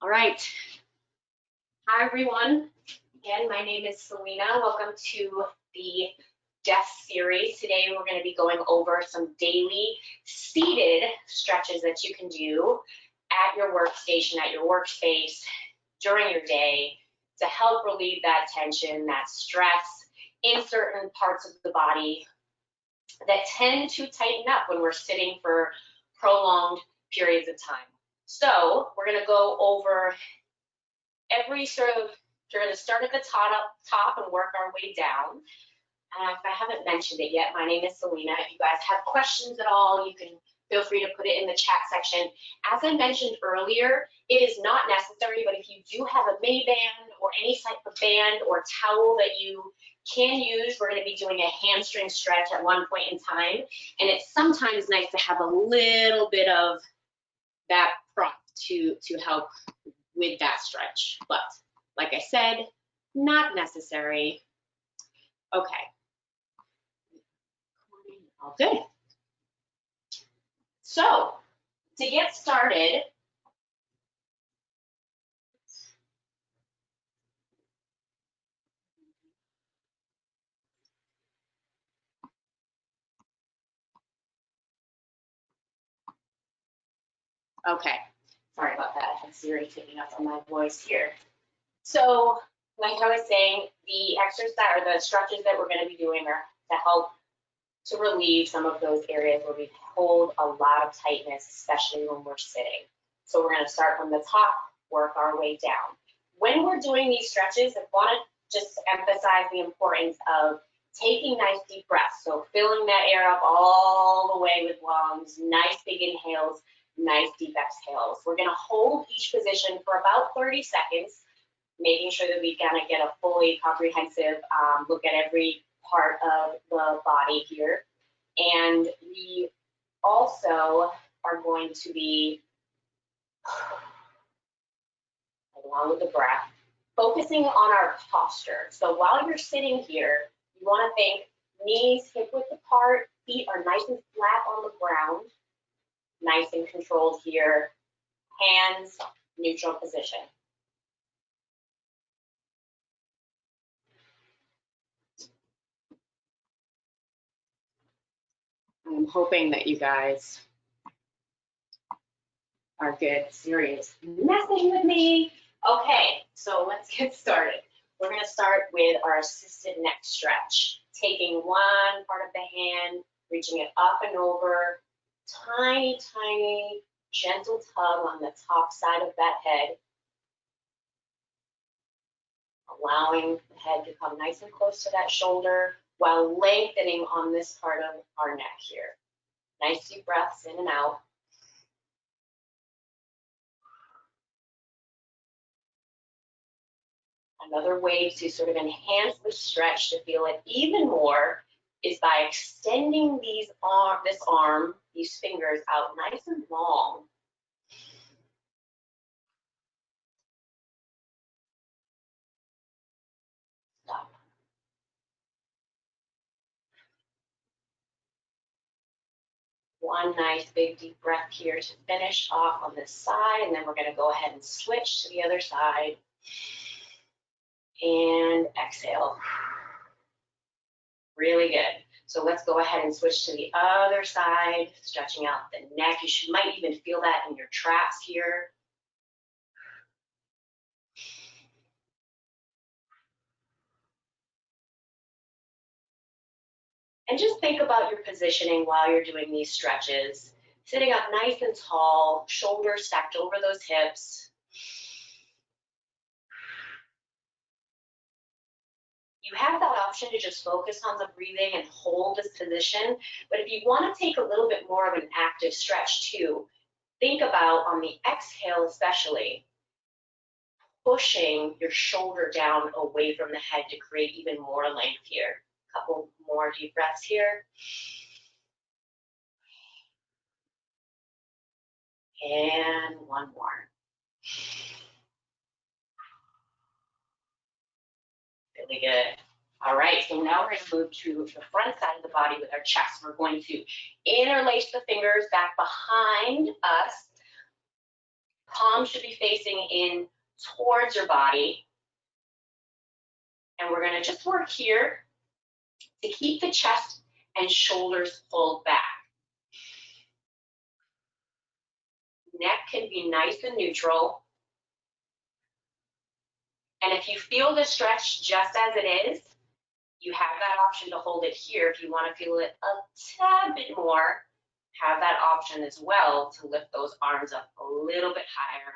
All right. Hi, everyone. Again, my name is Selena. Welcome to the desk series. Today, we're going to be going over some daily seated stretches that you can do at your workstation, at your workspace, during your day to help relieve that tension, that stress in certain parts of the body that tend to tighten up when we're sitting for prolonged periods of time. So we're going to go over every sort of, we're going to start at the top and work our way down. If I haven't mentioned it yet, my name is Selena. If you guys have questions at all, you can feel free to put it in the chat section. As I mentioned earlier, it is not necessary, but if you do have a mini band or any type of band or towel that you can use, we're going to be doing a hamstring stretch at one point in time. And it's sometimes nice to have a little bit of that prop to help with that stretch. But like I said, not necessary. Okay. All good. So to get started, okay, sorry about that. I had Siri picking up on my voice here. So like I was saying, the exercise or the stretches that we're going to be doing are to help to relieve some of those areas where we hold a lot of tightness, especially when we're sitting. So we're going to start from the top, work our way down. When we're doing these stretches, I want to just emphasize the importance of taking nice deep breaths. So filling that air up all the way with lungs, nice big inhales, nice deep exhales. We're going to hold each position for about 30 seconds, making sure that we kind of get a fully comprehensive look at every part of the body here. And we also are going to be, along with the breath, focusing on our posture. So while you're sitting here, you want to think knees hip width apart, feet are nice and flat on the ground, nice and controlled here, hands neutral position. I'm hoping that you guys are good, serious messing with me. Okay, so let's get started. We're going to start with our assisted neck stretch, taking one part of the hand, reaching it up and over, tiny, tiny, gentle tug on the top side of that head, allowing the head to come nice and close to that shoulder while lengthening on this part of our neck here. Nice deep breaths in and out. Another way to sort of enhance the stretch to feel it even more is by extending this arm, these fingers out nice and long. Stop. One nice big deep breath here to finish off on this side, and then we're going to go ahead and switch to the other side. And exhale. Really good. So let's go ahead and switch to the other side, stretching out the neck. You might even feel that in your traps here. And just think about your positioning while you're doing these stretches. Sitting up nice and tall, shoulders stacked over those hips. You have that option to just focus on the breathing and hold this position. But if you want to take a little bit more of an active stretch too, think about on the exhale especially, pushing your shoulder down away from the head to create even more length here. A couple more deep breaths here. And one more. Really good. All right, so now we're going to move to the front side of the body with our chest. We're going to interlace the fingers back behind us, palms should be facing in towards your body. And we're gonna just work here to keep the chest and shoulders pulled back. Neck can be nice and neutral. And if you feel the stretch just as it is, you have that option to hold it here. If you want to feel it a tad bit more, have that option as well to lift those arms up a little bit higher.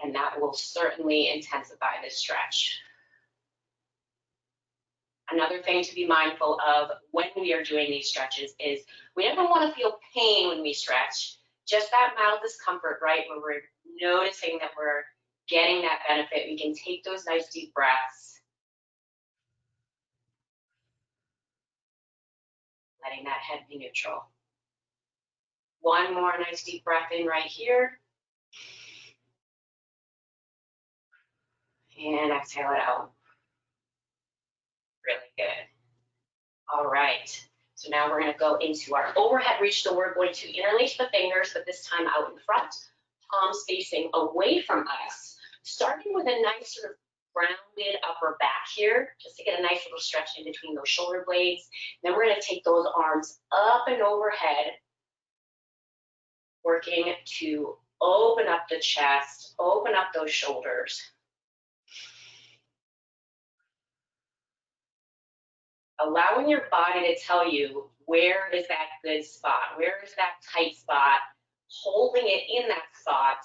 And that will certainly intensify this stretch. Another thing to be mindful of when we are doing these stretches is we never want to feel pain when we stretch, just that mild discomfort, right? When we're noticing that we're getting that benefit, we can take those nice deep breaths, letting that head be neutral. One more nice deep breath in right here. And exhale it out. Really good. All right. So now we're going to go into our overhead reach. So we're going to interlace the fingers, but this time out in front, palms facing away from us, starting with a nice sort of rounded upper back here, just to get a nice little stretch in between those shoulder blades. Then we're going to take those arms up and overhead, working to open up the chest, open up those shoulders. Allowing your body to tell you where is that good spot, where is that tight spot, holding it in that spot,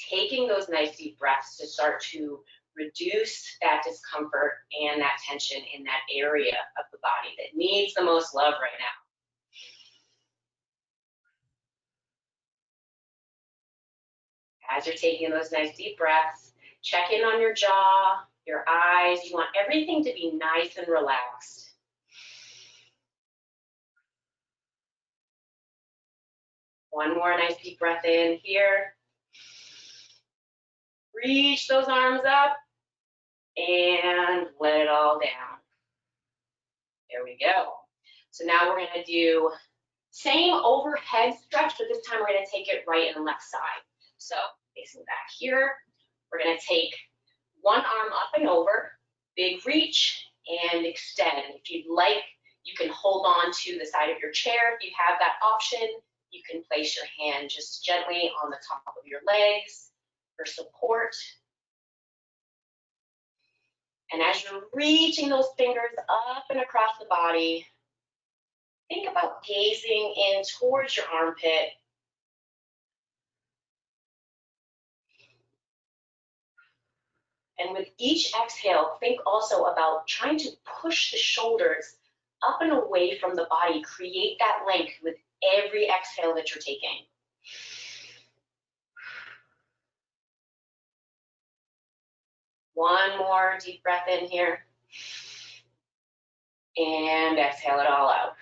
taking those nice deep breaths to start to reduce that discomfort and that tension in that area of the body that needs the most love right now. As you're taking those nice deep breaths, check in on your jaw, your eyes. You want everything to be nice and relaxed. One more nice deep breath in here. Reach those arms up and let it all down. There we go. So now we're going to do same overhead stretch, but this time we're going to take it right and left side. So facing back here, we're going to take one arm up and over, big reach, and extend. If you'd like, you can hold on to the side of your chair. If you have that option, you can place your hand just gently on the top of your legs for support. And as you're reaching those fingers up and across the body, think about gazing in towards your armpit. And with each exhale, think also about trying to push the shoulders up and away from the body. Create that length with every exhale that you're taking. One more deep breath in here. And exhale it all out.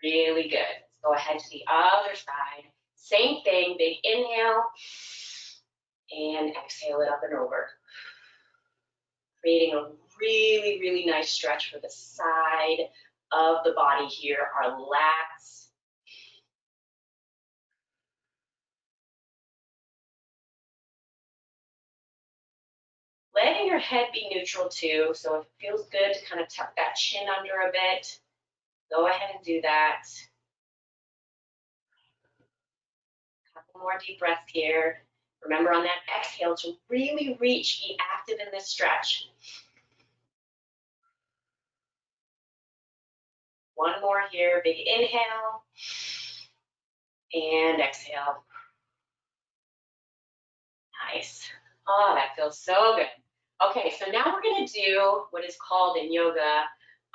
Really good. Let's go ahead to the other side. Same thing, big inhale. And exhale it up and over. Creating a really, really nice stretch for the side of the body here, our lats. Letting your head be neutral too, so if it feels good to kind of tuck that chin under a bit, go ahead and do that. Couple more deep breaths here. Remember on that exhale to really reach, be active in this stretch. One more here, big inhale, and exhale. Nice. Oh, that feels so good. Okay, so now we're gonna do what is called in yoga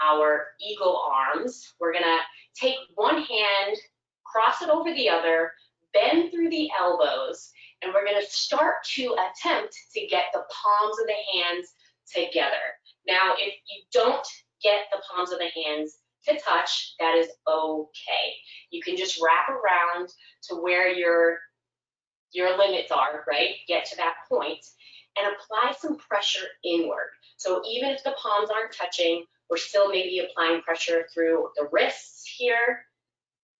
our eagle arms. We're gonna take one hand, cross it over the other, bend through the elbows, and we're gonna start to attempt to get the palms of the hands together. Now, if you don't get the palms of the hands to touch, that is okay. You can just wrap around to where your limits are, right? Get to that point and apply some pressure inward. So even if the palms aren't touching, we're still maybe applying pressure through the wrists here,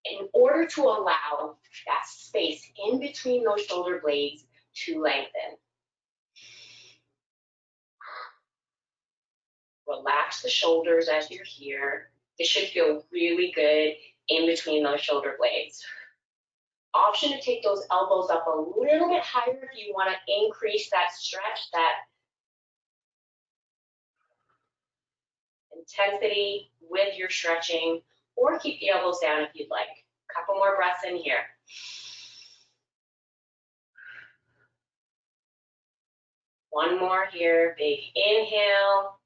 in order to allow that space in between those shoulder blades to lengthen. Relax the shoulders as you're here. This should feel really good in between those shoulder blades. Option to take those elbows up a little bit higher if you want to increase that stretch, that intensity with your stretching, or keep the elbows down if you'd like. A couple more breaths in here. One more here, big inhale.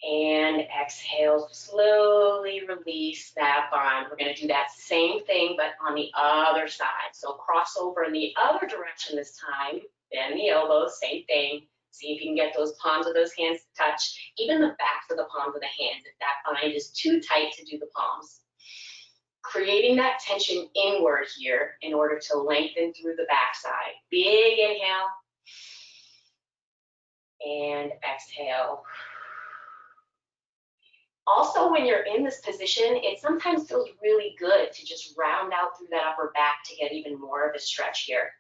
And exhale, slowly release that bond. We're going to do that same thing, but on the other side. So cross over in the other direction this time. Bend the elbows, same thing. See if you can get those palms of those hands to touch, even the backs of the palms of the hands, if that bind is too tight to do the palms. Creating that tension inward here in order to lengthen through the backside. Big inhale. And exhale. Also, when you're in this position, it sometimes feels really good to just round out through that upper back to get even more of a stretch here.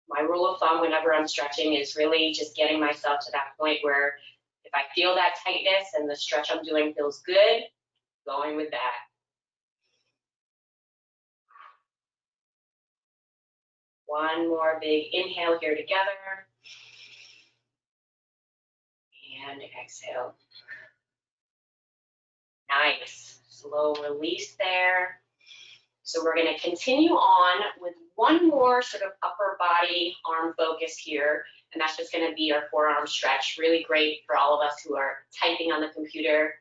My rule of thumb whenever I'm stretching is really just getting myself to that point where if I feel that tightness and the stretch I'm doing feels good, going with that. One more big inhale here together. And exhale. Nice. Slow release there. So we're going to continue on with one more sort of upper body arm focus here, and that's just going to be our forearm stretch. Really great for all of us who are typing on the computer.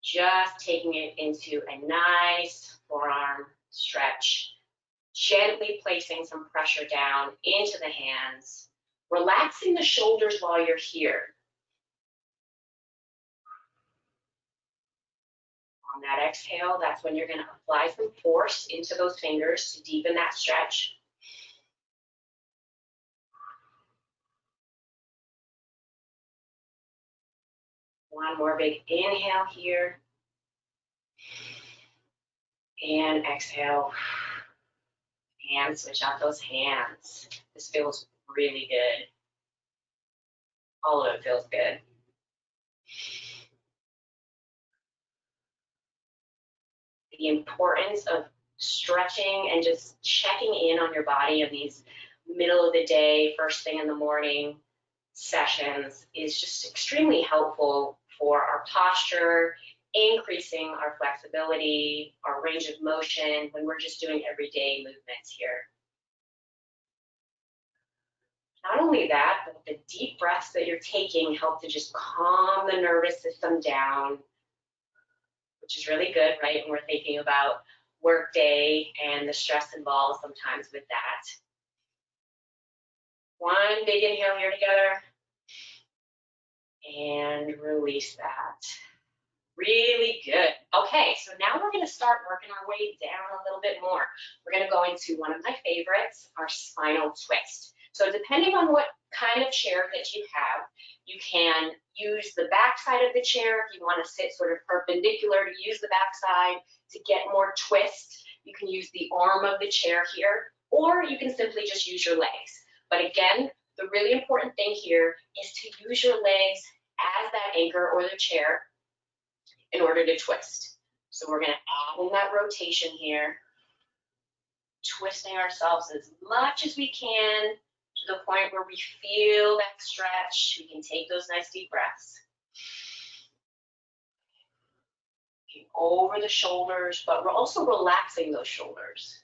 Just taking it into a nice forearm stretch. Gently placing some pressure down into the hands. Relaxing the shoulders while you're here. On that exhale, that's when you're going to apply some force into those fingers to deepen that stretch. One more big inhale here. And exhale. And switch out those hands. This feels really good. All of it feels good. The importance of stretching and just checking in on your body in these middle of the day, first thing in the morning sessions is just extremely helpful for our posture, increasing our flexibility, our range of motion when we're just doing everyday movements here. Not only that, but the deep breaths that you're taking help to just calm the nervous system down, which is really good, right, when we're thinking about work day and the stress involved sometimes with that. One big inhale here together. And release that. Really good. Okay, so now we're going to start working our way down a little bit more. We're going to go into one of my favorites, our spinal twist. So depending on what kind of chair that you have, you can use the back side of the chair if you want to sit sort of perpendicular to use the back side to get more twist. You can use the arm of the chair here, or you can simply just use your legs. But again, the really important thing here is to use your legs as that anchor or the chair in order to twist. So we're going to add in that rotation here, twisting ourselves as much as we can to the point where we feel that stretch. We can take those nice deep breaths. Over the shoulders, but we're also relaxing those shoulders.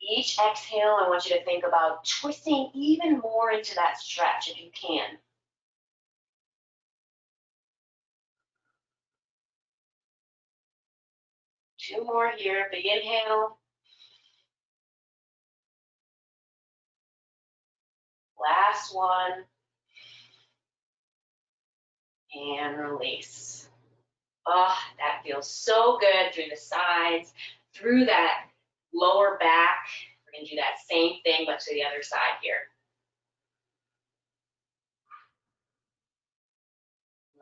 Each exhale, I want you to think about twisting even more into that stretch if you can. Two more here, big inhale. Last one. And release. Oh, that feels so good through the sides, through that lower back. We're going to do that same thing, but to the other side here.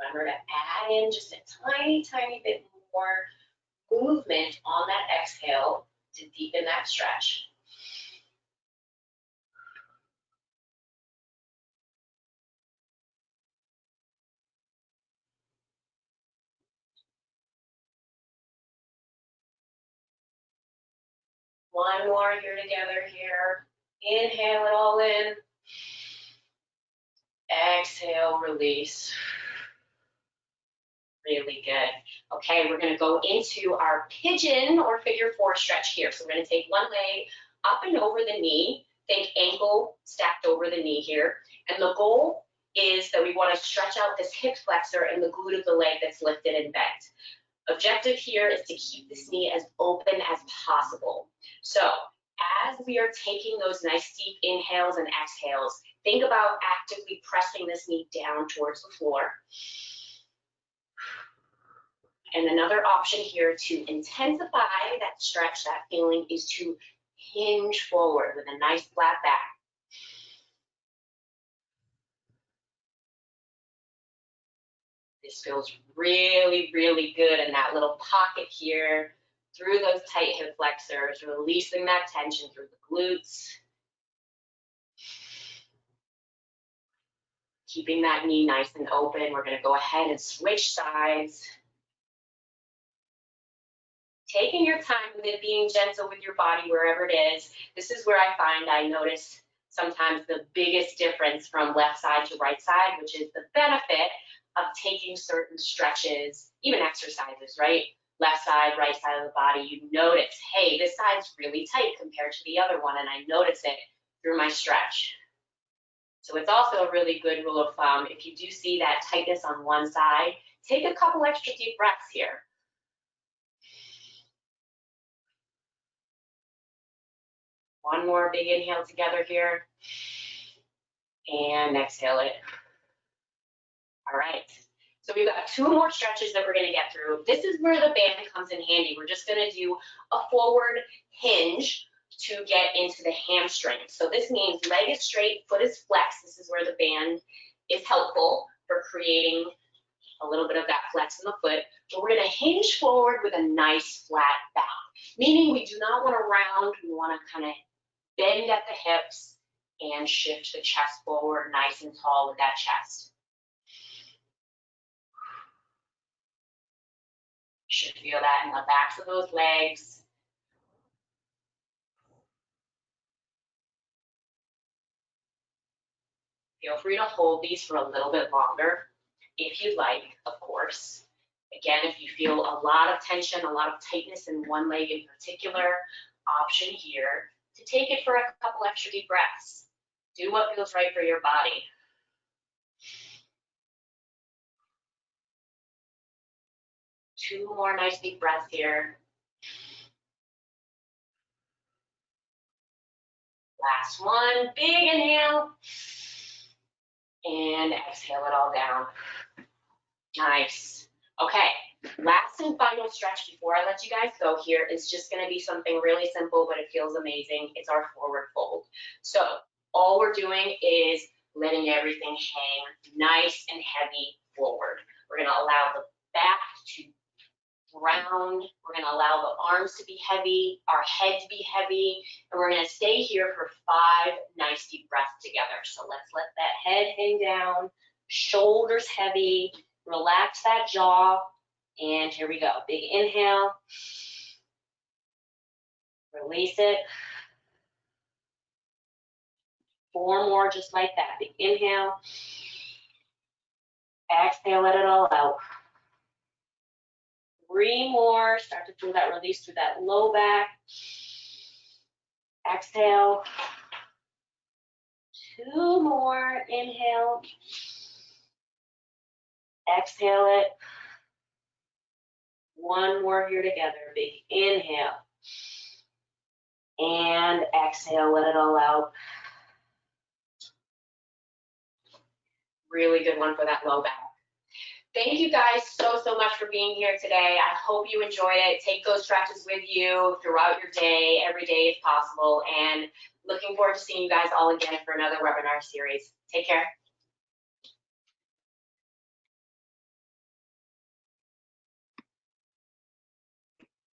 Remember to add in just a tiny, tiny bit more movement on that exhale to deepen that stretch. One more here together here. Inhale it all in. Exhale, release. Really good. Okay, we're gonna go into our pigeon or figure four stretch here. So we're gonna take one leg up and over the knee. Think ankle stacked over the knee here. And the goal is that we wanna stretch out this hip flexor and the glute of the leg that's lifted and bent. Objective here is to keep this knee as open as possible. So as we are taking those nice deep inhales and exhales, think about actively pressing this knee down towards the floor. And another option here to intensify that stretch, that feeling, is to hinge forward with a nice flat back. This feels really, really good in that little pocket here, through those tight hip flexors, releasing that tension through the glutes. Keeping that knee nice and open. We're gonna go ahead and switch sides. Taking your time with it, being gentle with your body wherever it is. This is where I find I notice sometimes the biggest difference from left side to right side, which is the benefit of taking certain stretches, even exercises, right? Left side, right side of the body, you notice, hey, this side's really tight compared to the other one, and I notice it through my stretch. So it's also a really good rule of thumb. If you do see that tightness on one side, take a couple extra deep breaths here. One more big inhale together here. And exhale it. All right. So we've got two more stretches that we're going to get through. This is where the band comes in handy. We're just going to do a forward hinge to get into the hamstring. So this means leg is straight, foot is flexed. This is where the band is helpful for creating a little bit of that flex in the foot. But we're going to hinge forward with a nice flat back, meaning we do not want to round. We want to kind of bend at the hips and shift the chest forward nice and tall with that chest. Should feel that in the backs of those legs. Feel free to hold these for a little bit longer, if you'd like, of course. Again, if you feel a lot of tension, a lot of tightness in one leg in particular, option here to take it for a couple extra deep breaths. Do what feels right for your body. Two more nice deep breaths here. Last one, big inhale. And exhale it all down. Nice. Okay, last and final stretch before I let you guys go here is just gonna be something really simple, but it feels amazing. It's our forward fold. So all we're doing is letting everything hang nice and heavy forward. We're gonna allow the back to round. We're gonna allow the arms to be heavy, our head to be heavy, and we're gonna stay here for 5 nice deep breaths together. So let's let that head hang down, shoulders heavy, relax that jaw, and here we go. Big inhale, release it. 4 more just like that. Big inhale, exhale, let it all out. 3 more, start to feel that release through that low back. Exhale. 2 more, inhale. Exhale it. 1 more here together, big inhale. And exhale, let it all out. Really good one for that low back. Thank you guys so much for being here today. I hope you enjoyed it. Take those stretches with you throughout your day, every day if possible, and looking forward to seeing you guys all again for another webinar series. Take care.